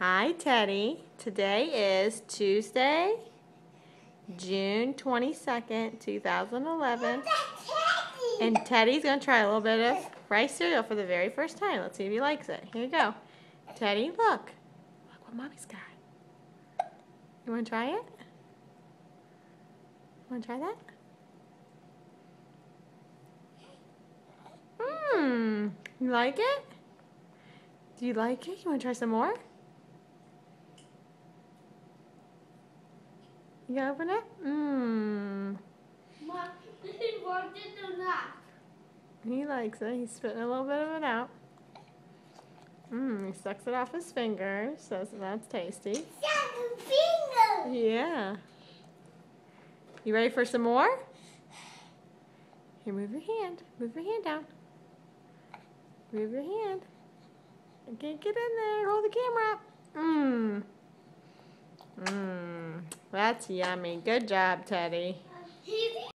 Hi, Teddy. Today is Tuesday, June 22nd, 2011. And Teddy's going to try a little bit of rice cereal for the very first time. Let's see if he likes it. Here you go. Teddy, look. Look what Mommy's got. You want to try it? You want to try that? You like it? Do you like it? You want to try some more? You gonna open it? He likes it. He's spitting a little bit of it out. He sucks it off his fingers, so that's tasty. Yeah. You ready for some more? Here, move your hand. Move your hand down. Move your hand. I can't get in there. Hold the camera up. That's yummy. Good job, Teddy.